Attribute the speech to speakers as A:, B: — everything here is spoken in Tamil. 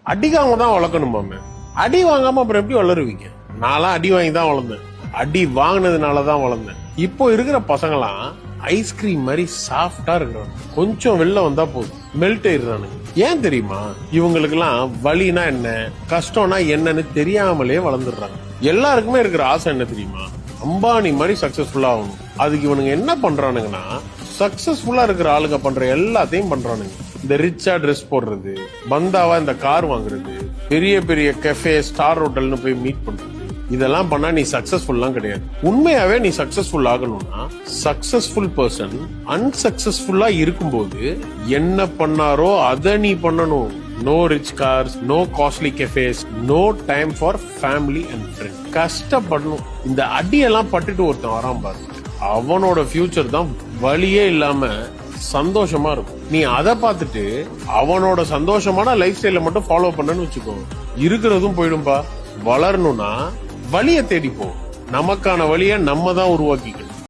A: அடிக்காம தான் வளர்க்கணுமாமே. அடி வாங்காம அப்புறம் எப்படி வளருவீங்க? நான்லாம் அடி வாங்கி தான் வளர்ந்தேன். அடி வாங்கினதுனாலதான் வளர்ந்தேன். இப்போ இருக்கிற பசங்களாம் ஐஸ்கிரீம் மாதிரி சாஃப்டா இருக்கிறாங்க. கொஞ்சம் வெளில வந்தா போதும் மெல்ட் ஆயிடுறானுங்க. ஏன் தெரியுமா? இவங்களுக்கு எல்லாம் வலினா என்ன, கஷ்டம்னா என்னன்னு தெரியாமலே வளர்ந்துடுறாங்க. எல்லாருக்குமே இருக்கிற ஆசை என்ன தெரியுமா? அம்பானி மாதிரி சக்சஸ்ஃபுல்லா ஆகணும். அதுக்கு இவனுங்க என்ன பண்றானுங்கன்னா, சக்சஸ்ஃபுல்லா இருக்கிற ஆளுங்க பண்ற எல்லாத்தையும் பண்றானுங்க. இந்த ரிச்சா ட்ரெஸ் போடுறது, பந்தாவா இந்த கார் வாங்குறது, பெரிய பெரிய கெஃபே ஸ்டார் ஹோட்டல்னு போய் மீட் பண்றது, இதெல்லாம் பண்ணா நீ சக்சஸ்ஃபுல்லாம் கிடையாது. உண்மையாவே நீ சக்சஸ்ஃபுல் ஆகணும்னா, சக்சஸ்ஃபுல் பர்சன் அன்சக்சஸ்ஃபுல்லா இருக்கும்போது என்ன பண்ணாரோ அதை நீ பண்ணணும். No rich cars, no costly cafes, no time for family and friends. கஷ்டப்படணும். இந்த அடியெல்லாம் பட்டுட்டு ஒருத்தன் வரான் பாரு, அவனோட ஃபியூச்சர் தான் வழியே இல்லாம சந்தோஷமா இருக்கும். நீ அதை பார்த்துட்டு அவனோட சந்தோஷமான லைஃப் ஸ்டைல மட்டும் ஃபாலோ பண்ணன்னு வச்சுக்கோ, இருக்கிறதும் போயிடும்பா. வளரணும்னா வழியை தேடிப்போம். நமக்கான வழியை நம்ம தான் உருவாக்கிக்கணும்.